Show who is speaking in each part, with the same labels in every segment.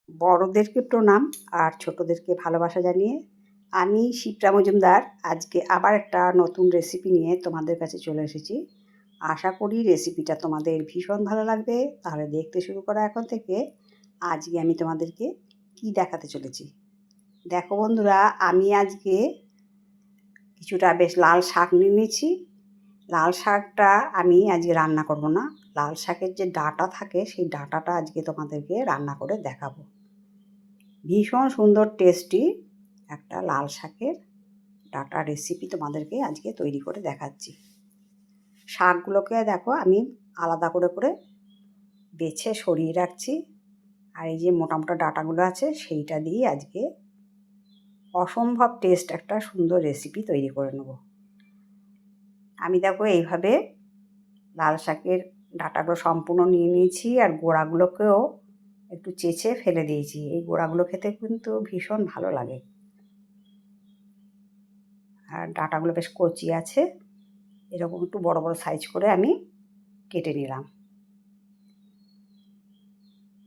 Speaker 1: বড়দেরকে প্রণাম আর ছোটদেরকে ভালোবাসা জানিয়ে আমি শিপ্রা মজুমদার আজকে আবার একটা নতুন রেসিপি নিয়ে তোমাদের কাছে চলে এসেছি। আশা করি রেসিপিটা তোমাদের ভীষণ ভালো লাগবে। তাহলে দেখতে শুরু করা এখন থেকে। আজকে আমি তোমাদেরকে কি দেখাতে চলেছি দেখো বন্ধুরা। আমি আজকে কিছুটা বেশ লাল শাক নিয়ে নিয়েছি। লাল শাকটা আমি আজকে রান্না করব না, লাল শাকের যে ডাঁটা থাকে সেই ডাঁটাটা আজকে তোমাদেরকে রান্না করে দেখাবো। ভীষণ সুন্দর টেস্টি একটা লাল শাকের ডাঁটা রেসিপি তোমাদেরকে আজকে তৈরি করে দেখাচ্ছি। শাকগুলোকে দেখো আমি আলাদা করে করে বেছে সরিয়ে রাখছি। আর এই যে মোটা মোটা ডাঁটাগুলো আছে সেইটা দিয়ে আজকে অসম্ভব টেস্ট একটা সুন্দর রেসিপি তৈরি করে নেব। আমি দেখো এইভাবে লাল শাকের ডাঁটাগুলো সম্পূর্ণ নিয়ে নিয়েছি আর গোড়াগুলোকেও একটু চেঁচে ফেলে দিয়েছি। এই গোড়াগুলো খেতে কিন্তু ভীষণ ভালো লাগে। আর ডাঁটাগুলো বেশ কচি আছে, এরকম একটু বড় বড় সাইজ করে আমি কেটে নিলাম।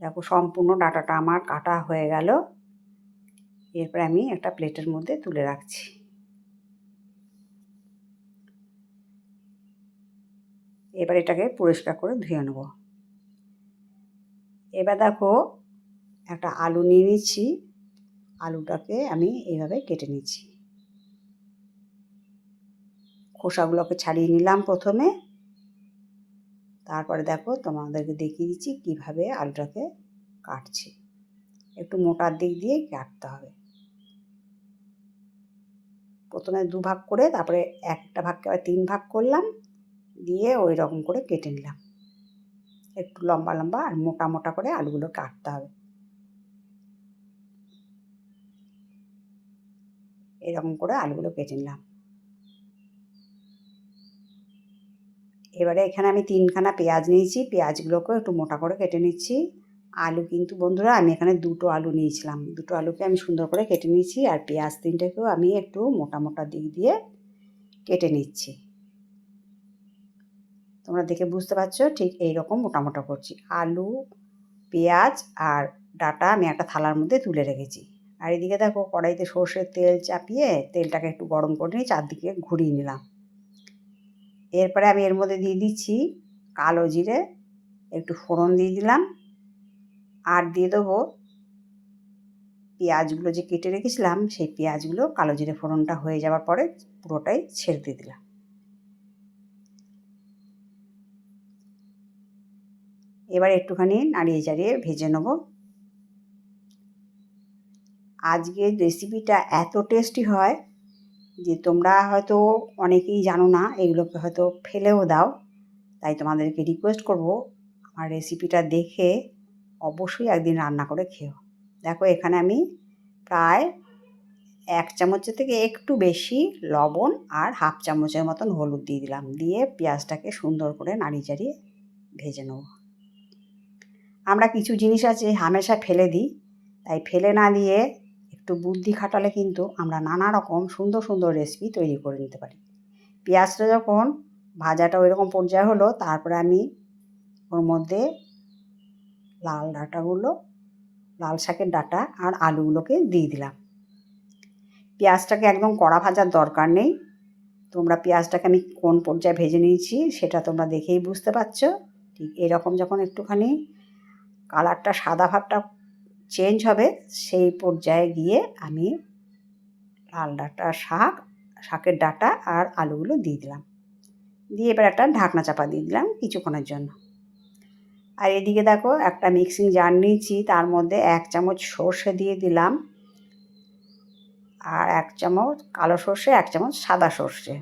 Speaker 1: দেখো সম্পূর্ণ ডাঁটাটা আমার কাটা হয়ে গেল। এরপরে আমি একটা প্লেটের মধ্যে তুলে রাখছি। এবার এটাকে পরিষ্কার করে ধুয়ে নেব। এবার দেখো একটা আলু নিয়ে নিচ্ছি। আলুটাকে আমি এইভাবে কেটে নিচ্ছি। খোসাগুলোকে ছাড়িয়ে নিলাম প্রথমে। তারপরে দেখো তোমাদেরকে দেখিয়ে দিচ্ছি কীভাবে আলুটাকে কাটছি। একটু মোটার দিক দিয়েই কাটতে হবে। প্রথমে 2 ভাগ করে তারপরে একটা ভাগকে আবার 3 ভাগ করলাম, দিয়ে ওই রকম করে কেটে নিলাম। একটু লম্বা লম্বা আর মোটা মোটা করে আলুগুলো কাটতে হবে। এরকম করে আলুগুলো কেটে নিলাম। এবারে এখানে আমি 3খানা পেঁয়াজ নিয়েছি। পেঁয়াজগুলোকেও একটু মোটা করে কেটে নিচ্ছি। আলু কিন্তু বন্ধুরা আমি এখানে 2টো আলু নিয়েছিলাম। 2টো আলুকে আমি সুন্দর করে কেটে নিয়েছি। আর পেঁয়াজ 3টেকেও আমি একটু মোটা মোটা দিক দিয়ে কেটে নিচ্ছি। তোমরা দেখে বুঝতে পারছো ঠিক এইরকম মোটা মোটা করছি। আলু, পেঁয়াজ আর ডাঁটা আমি একটা থালার মধ্যে তুলে রেখেছি। আর এদিকে দেখো কড়াইতে সর্ষের তেল চাপিয়ে তেলটাকে একটু গরম করে নিয়ে চারদিকে ঘুরিয়ে নিলাম। এরপরে আমি এর মধ্যে দিয়ে দিচ্ছি কালো জিরে, একটু ফোড়ন দিয়ে দিলাম। আর দিয়ে দেবো পেঁয়াজগুলো যে কেটে রেখেছিলাম সেই পেঁয়াজগুলো কালো জিরে ফোড়নটা হয়ে যাওয়ার পরে পুরোটাই ছেড়ে দিয়ে দিলাম। এবার একটুখানি নাড়িয়ে চাড়িয়ে ভেজে নেব। আজকের রেসিপিটা এত টেস্টি হয় যে তোমরা হয়তো অনেকেই জানো না, এগুলোকে হয়তো ফেলেও দাও। তাই তোমাদেরকে রিকোয়েস্ট করব আমার রেসিপিটা দেখে অবশ্যই একদিন রান্না করে খেও। দেখো এখানে আমি প্রায় 1 চামচের থেকে একটু বেশি লবণ আর হাফ চামচের মতন হলুদ দিয়ে দিলাম। দিয়ে পেঁয়াজটাকে সুন্দর করে নাড়িয়ে চাড়িয়ে ভেজে নেব। আমরা কিছু জিনিস আছে হামেশা ফেলে দিই, তাই ফেলে না দিয়ে একটু বুদ্ধি খাটালে কিন্তু আমরা নানা রকম সুন্দর সুন্দর রেসিপি তৈরি করে নিতে পারি। পেঁয়াজটা যখন ভাজাটা ওইরকম পর্যায়ে হলো, তারপরে আমি ওর মধ্যে লাল শাকের ডাঁটা আর আলুগুলোকে দিয়ে দিলাম। পেঁয়াজটাকে একদম কড়া ভাজার দরকার নেই। তোমরা পেঁয়াজটাকে আমি কোন পর্যায়ে ভেজে নিয়েছি সেটা তোমরা দেখেই বুঝতে পারছো। ঠিক এরকম যখন একটুখানি কালারটা সাদা ভাবটা চেঞ্জ হবে সেই পর্যায়ে গিয়ে আমি শাকের ডাঁটা আর আলুগুলো দিয়ে দিলাম। দিয়ে এবার একটা ঢাকনা চাপা দিয়ে দিলাম কিছুক্ষণের জন্য। আর এদিকে দেখো একটা মিক্সিং জার নিয়েছি, তার মধ্যে 1 চামচ সর্ষে দিয়ে দিলাম। আর 1 চামচ কালো সর্ষে, 1 চামচ সাদা সর্ষে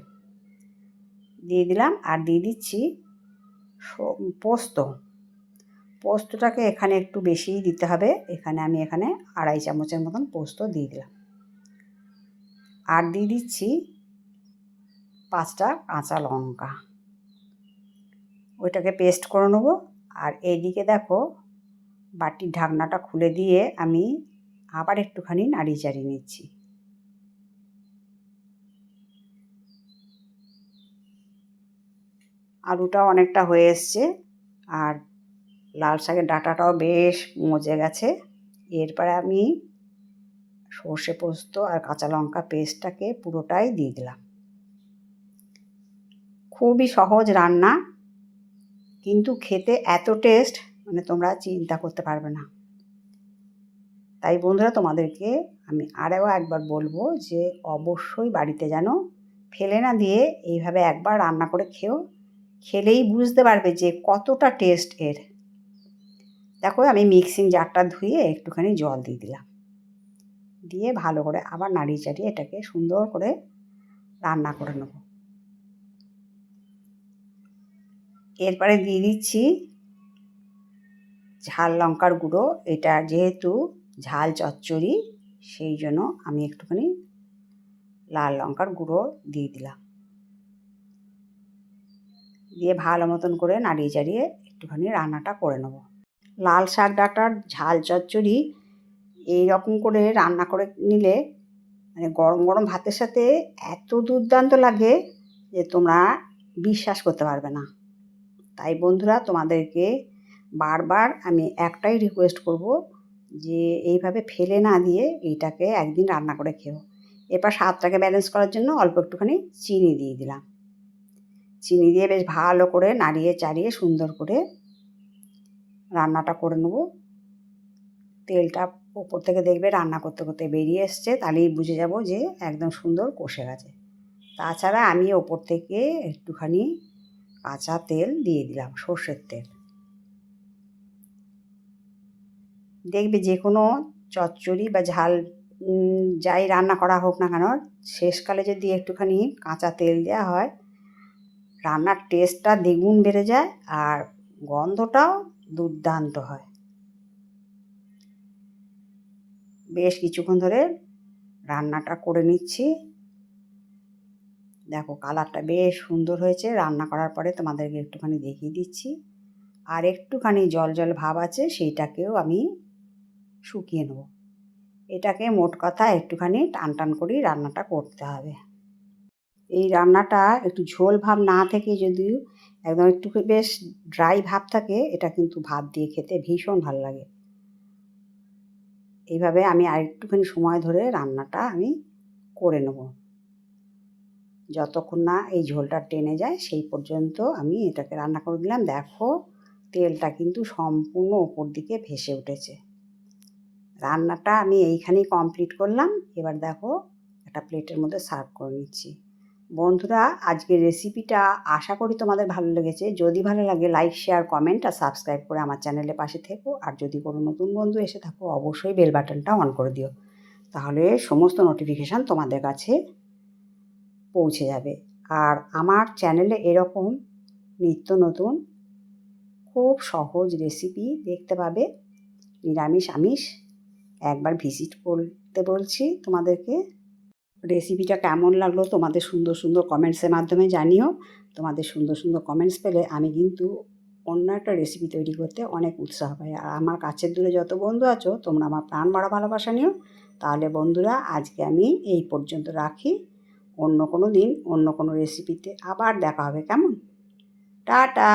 Speaker 1: দিয়ে দিলাম। আর দিয়ে দিচ্ছি পোস্ত। পোস্তটাকে এখানে একটু বেশিই দিতে হবে। এখানে 2.5 চামচের মতন পোস্ত দিয়ে দিলাম। আর দিয়ে দিচ্ছি 5টা কাঁচা লঙ্কা। ওইটাকে পেস্ট করে নেবো। আর এইদিকে দেখো বাটির ঢাকনাটা খুলে দিয়ে আমি আবার একটুখানি নাড়িয়ে চাড়িয়ে নিচ্ছি। আলুটাও অনেকটা হয়ে এসছে আর লাল শাকের ডাঁটাটাও বেশ মজে গেছে। এরপরে আমি সর্ষে পোস্ত আর কাঁচা লঙ্কা পেস্টটাকে পুরোটাই দিয়ে দিলাম। খুবই সহজ রান্না, কিন্তু খেতে এত টেস্ট মানে তোমরা চিন্তা করতে পারবে না। তাই বন্ধুরা, তোমাদেরকে আমি আরও একবার বলবো যে অবশ্যই বাড়িতে যেন ফেলে না দিয়ে এইভাবে একবার রান্না করে খেলেই বুঝতে পারবে যে কতটা টেস্ট এর। দেখো, আমি মিক্সিং জারটা ধুয়ে একটুখানি জল দিয়ে দিলাম, দিয়ে ভালো করে আবার নাড়িয়ে চাড়িয়ে এটাকে সুন্দর করে রান্না করে নেব। এরপরে দিয়ে দিচ্ছি ঝাল লঙ্কার গুঁড়ো। এটা যেহেতু ঝাল চচ্চড়ি, সেই জন্য আমি একটুখানি লাল লঙ্কার গুঁড়ো দিয়ে দিলাম, দিয়ে ভালো মতন করে নাড়িয়ে চাড়িয়ে একটুখানি রান্নাটা করে নেব। লাল শাক ডাঁটার ঝাল চচ্চড়ি এইরকম করে রান্না করে নিলে মানে গরম গরম ভাতের সাথে এত দুর্দান্ত লাগে যে তোমরা বিশ্বাস করতে পারবে না। তাই বন্ধুরা, তোমাদেরকে বারবার আমি একটাই রিকোয়েস্ট করব যে এইভাবে ফেলে না দিয়ে এইটাকে একদিন রান্না করে খেও। এরপর স্বাদটাকে ব্যালেন্স করার জন্য অল্প একটুখানি চিনি দিয়ে দিলাম। চিনি দিয়ে বেশ ভালো করে নাড়িয়ে চাড়িয়ে সুন্দর করে রান্নাটা করে নেব। তেলটা ওপর থেকে দেখবে রান্না করতে করতে বেরিয়ে এসছে, তাহলেই বুঝে যাব যে একদম সুন্দর কষে গেছে। তাছাড়া আমি ওপর থেকে একটুখানি কাঁচা তেল দিয়ে দিলাম, সর্ষের তেল। দেখবে যে কোনো চচ্চড়ি বা ঝাল যাই রান্না করা হোক না কেন, শেষকালে যদি একটুখানি কাঁচা তেল দেওয়া হয়, রান্নার টেস্টটা দ্বিগুণ বেড়ে যায় আর গন্ধটাও দুর্দান্ত হয়। বেশ কিছুক্ষণ ধরে রান্নাটা করে নিচ্ছি। দেখো, কালারটা বেশ সুন্দর হয়েছে। রান্না করার পরে তোমাদেরকে একটুখানি দেখিয়ে দিচ্ছি। আর একটুখানি জল জল ভাব আছে, সেইটাকেও আমি শুকিয়ে নেব। এটাকে মোট কথা একটুখানি টান টান করেই রান্নাটা করতে হবে। এই রান্নাটা একটু ঝোল ভাব না থেকে যদি একদম একটু বেশ ড্রাই ভাব থাকে, এটা কিন্তু ভাত দিয়ে খেতে ভীষণ ভালো লাগে। এইভাবে আমি আরেকটুখানি সময় ধরে রান্নাটা আমি করে নেব, যতক্ষণ না এই ঝোলটা টেনে যায় সেই পর্যন্ত আমি এটাকে রান্না করে দিলাম। দেখো, তেলটা কিন্তু সম্পূর্ণ ওপর দিকে ভেসে উঠেছে। রান্নাটা আমি এইখানেই কমপ্লিট করলাম। এবার দেখো, একটা প্লেটের মধ্যে সার্ভ করে নিচ্ছি। বন্ধুরা, আজকের রেসিপিটা আশা করি তোমাদের ভালো লেগেছে। যদি ভালো লাগে লাইক, শেয়ার, কমেন্ট আর সাবস্ক্রাইব করে আমার চ্যানেলের পাশে থেকো। আর যদি কোনো নতুন বন্ধু এসে থাকো, অবশ্যই বেল বাটনটা অন করে দিও, তাহলে সমস্ত নোটিফিকেশান তোমাদের কাছে পৌঁছে যাবে। আর আমার চ্যানেলে এরকম নিত্য নতুন খুব সহজ রেসিপি দেখতে পাবে, নিরামিষ আমিষ। একবার ভিজিট করতে বলছি তোমাদেরকে। রেসিপিটা কেমন লাগলো তোমাদের সুন্দর সুন্দর কমেন্টসের মাধ্যমে জানিও। তোমাদের সুন্দর সুন্দর কমেন্টস পেলে আমি কিন্তু অন্য একটা রেসিপি তৈরি করতে অনেক উৎসাহ পাই। আর আমার কাছের দূরে যত বন্ধু আছো, তোমরা আমার প্রাণ ভরা ভালোবাসা নিও। তাহলে বন্ধুরা, আজকে আমি এই পর্যন্ত রাখি। অন্য কোনো দিন অন্য কোনো রেসিপিতে আবার দেখা হবে, কেমন? টাটা।